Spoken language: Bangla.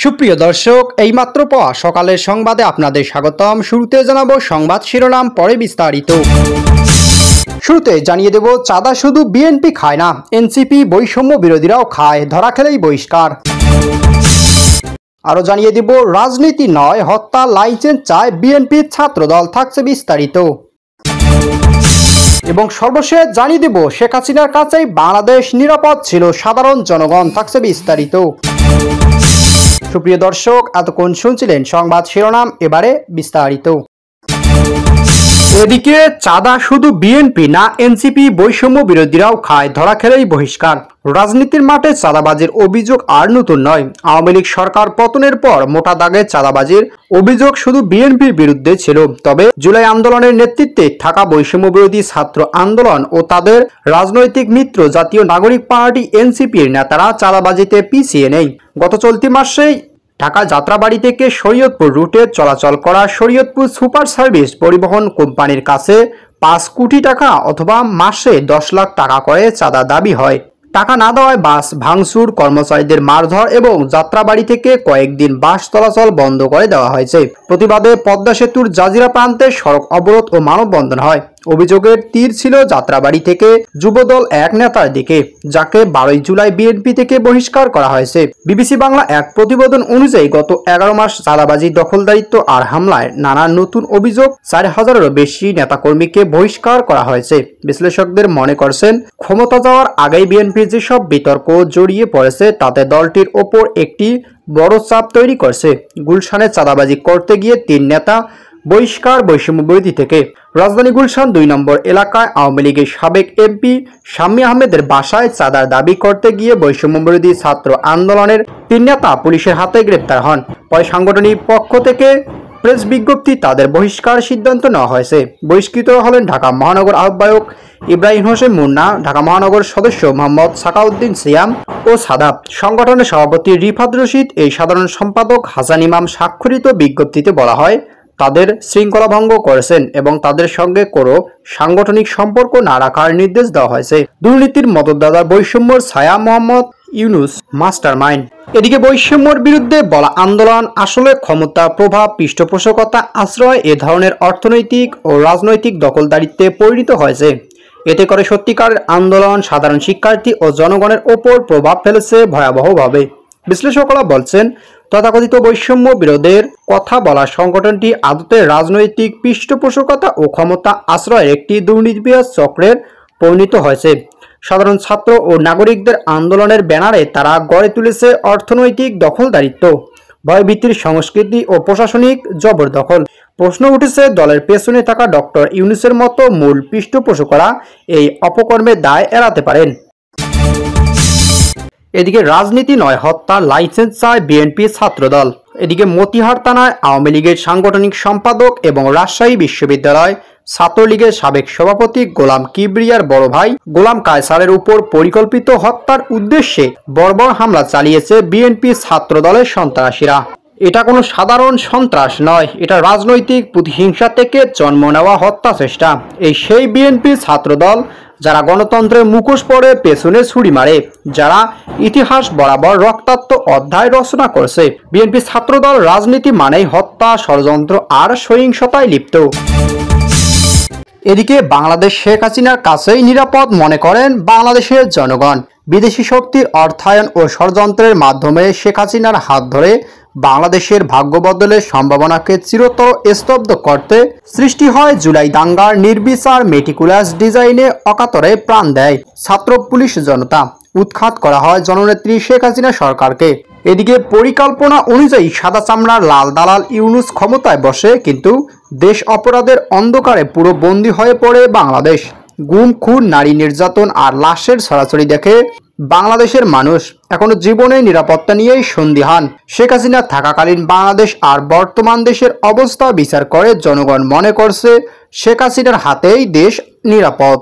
সুপ্রিয় দর্শক, এইমাত্র পাওয়া সকালের সংবাদে আপনাদের স্বাগতম। শুরুতে জানাবো সংবাদ শিরোনাম, পরে বিস্তারিত। শুরুতে জানিয়ে দেব, চাঁদা শুধু বিএনপি খায় না, এনসিপি বৈষম্য বিরোধীরাও খায়, ধরা খেলেই বহিষ্কার। আরও জানিয়ে দেব, রাজনীতি নয় হত্যা লাইসেন্স চায় বিএনপি ছাত্রদল, থাকছে বিস্তারিত। এবং সর্বশেষ জানিয়ে দেব, শেখ হাসিনার কাছেই বাংলাদেশ নিরাপদ ছিল, সাধারণ জনগণ, থাকছে বিস্তারিত। সুপ্রিয় দর্শক, এতক্ষণ শুনছিলেন সংবাদ শিরোনাম, এবারে বিস্তারিত। এদিকে চাঁদা শুধু বিএনপি না, এনসিপি বৈষম্য বিরোধীরাও খায়, ধরা খেলেই বহিষ্কার। রাজনীতির মাঠে চাঁদাবাজির অভিযোগ আর নতুন নয়। আওয়ামী লীগ সরকার পতনের পর মোটা দাগে চাঁদাবাজির অভিযোগ শুধু বিএনপির বিরুদ্ধে ছিল। তবে জুলাই আন্দোলনের নেতৃত্বে থাকা বৈষম্য বিরোধী ছাত্র আন্দোলন ও তাদের রাজনৈতিক মিত্র জাতীয় নাগরিক পার্টি এনসিপির নেতারা চাঁদাবাজিতে পিছিয়ে নেই। গত চলতি মাসেই ঢাকা যাত্রাবাড়ি থেকে শরীয়তপুর রুটে চলাচল করা শরীয়তপুর সুপার সার্ভিস পরিবহন কোম্পানির কাছে 5 কোটি টাকা অথবা মাসে 10 লাখ টাকা করে চাঁদা দাবি হয়। টাকা না দেওয়ায় বাস ভাঙচুর, কর্মচারীদের মারধর এবং যাত্রাবাড়ি থেকে কয়েকদিন বাস চলাচল বন্ধ করে দেওয়া হয়েছে। প্রতিবাদে পদ্মা সেতুর জাজিরা প্রান্তে সড়ক অবরোধ ও মানববন্ধন হয়। অভিযোগের তীর ছিল যাত্রাবাড়ি থেকে যুবদল এক নেতার দিকে, যাকে 12 জুলাই বিএনপি থেকে বহিষ্কার করা হয়েছে। বিবিসি বাংলা এক প্রতিবেদন অনুযায়ী গত 11 মাস চাঁদাবাজি, দখলদারিত্ব আর হামলায় নানা নতুন অভিযোগ 4000-এরও বেশি নেতাকর্মীকে বহিষ্কার করা হয়েছে। বিশ্লেষকদের মনে করছেন, ক্ষমতা যাওয়ার আগেই বিএনপি যেসব বিতর্ক জড়িয়ে পড়েছে তাতে দলটির ওপর একটি বড় চাপ তৈরি করছে। গুলশানে চাঁদাবাজি করতে গিয়ে 3 নেতা বহিষ্কার বৈষম্য বিরোধী থেকে। রাজধানী গুলশান 2 নম্বর এলাকায় আওয়ামী লীগের সাবেক এমপি শাম্মী আহমেদের বাসায় চাঁদার দাবি করতে গিয়ে বৈষম্য বিরোধী ছাত্র আন্দোলনের 3 নেতা পুলিশের হাতে গ্রেপ্তার হন। পরে সাংগঠনিক পক্ষ থেকে প্রেস বিজ্ঞপ্তি তাদের বহিষ্কার সিদ্ধান্ত নেওয়া হয়েছে। বহিষ্কৃত হলেন ঢাকা মহানগর আহ্বায়ক ইব্রাহিম হোসেন মুন্না, ঢাকা মহানগর সদস্য মোহাম্মদ সাকাউদ্দিন সিয়াম ও সাদাব, সংগঠনের সভাপতি রিফাত রশিদ, এই সাধারণ সম্পাদক হাসান ইমাম। স্বাক্ষরিত বিজ্ঞপ্তিতে বলা হয়, তাদের শৃঙ্খলা ভঙ্গ করেছেন এবং তাদের সঙ্গে কোনো সাংগঠনিক সম্পর্ক না রাখার নির্দেশ দেওয়া হয়েছে। দুর্নীতির মদতদাতার বৈষম্যর ছায়া মোহাম্মদ ইউনুস মাস্টারমাইন্ড। এদিকে বৈষম্যের বিরুদ্ধে বলা আন্দোলন আসলে ক্ষমতা, প্রভাব, পৃষ্ঠপোষকতা, আশ্রয় এ ধরনের অর্থনৈতিক ও রাজনৈতিক দখলদারিত্বে পরিণত হয়েছে। এতে করে সত্যিকারের আন্দোলন সাধারণ শিক্ষার্থী ও জনগণের ওপর প্রভাব ফেলেছে ভয়াবহভাবে। বিশ্লেষকরা বলছেন, তথাকথিত বৈষম্য বিরোধের কথা বলা সংগঠনটি আদতে রাজনৈতিক পৃষ্ঠপোষকতা ও ক্ষমতা আশ্রয়ের একটি দুর্নীতিবাজ চক্রের পরিণত হয়েছে। সাধারণ ছাত্র ও নাগরিকদের আন্দোলনের ব্যানারে তারা গড়ে তুলেছে অর্থনৈতিক দখলদারিত্ব, ভয়ভীতির সংস্কৃতি ও প্রশাসনিক জবরদখল। প্রশ্ন উঠেছে, দলের পেছনে থাকা ডক্টর ইউনূসের মতো মূল পৃষ্ঠপোষকরা এই অপকর্মের দায় এড়াতে পারেন। এদিকে রাজনীতি নয় হত্যা লাইসেন্স চায় বিএনপি ছাত্রদল। এদিকে মতিহার থানায় আওয়ামী লীগের সাংগঠনিক সম্পাদক এবং রাজশাহী বিশ্ববিদ্যালয় ছাত্রলীগের সাবেক সভাপতি গোলাম কিবরিয়ার বড় ভাই গোলাম কায়সারের উপর পরিকল্পিত হত্যার উদ্দেশ্যে বর্বর হামলা চালিয়েছে বিএনপি ছাত্রদলের সন্ত্রাসীরা। এটা কোনো সাধারণ সন্ত্রাস নয়, এটা রাজনৈতিক প্রতিহিংসা থেকে জন্ম নেওয়া হত্যা চেষ্টা। এই সেই বিএনপি ছাত্রদল যারা গণতন্ত্রের মুখোশ পরে পেছনে ছুরি মারে, যারা ইতিহাস বরাবর রক্তাক্ত অধ্যায় রচনা করেছে। বিএনপি ছাত্রদল রাজনীতি মানেই হত্যা, ষড়যন্ত্র আর সহিংসতায় লিপ্ত। এদিকে বাংলাদেশ শেখ হাসিনার কাছেই নিরাপদ মনে করেন বাংলাদেশের জনগণ। বিদেশি শক্তির অর্থায়ন ও ষড়যন্ত্রের মাধ্যমে শেখ হাসিনার হাত ধরে বাংলাদেশের ভাগ্য বদলের সম্ভাবনাকে চিরতর স্তব্ধ করতে সৃষ্টি হয় জুলাই দাঙ্গার নির্বিচার মেটিকুলাস ডিজাইনে অকাতরে প্রাণ দেয় ছাত্র পুলিশ জনতা। উৎখাত করা হয় জননেত্রী শেখ হাসিনা সরকারকে। এদিকে পরিকল্পনা অনুযায়ী সাদা চামড়ার লাল দালাল ইউনূস ক্ষমতায় বসে, কিন্তু দেশ অপরাধের অন্ধকারে পুরো বন্দী হয়ে পড়ে বাংলাদেশ। গুম, খুন, নারী নির্যাতন আর লাশের ছড়াছড়ি দেখে বাংলাদেশের মানুষ এখনো জীবনের নিরাপত্তা নিয়েই সন্দিহান। শেখ হাসিনা থাকাকালীন বাংলাদেশ আর বর্তমান দেশের অবস্থা বিচার করে জনগণ মনে করছে শেখ হাসিনার হাতেই দেশ নিরাপদ।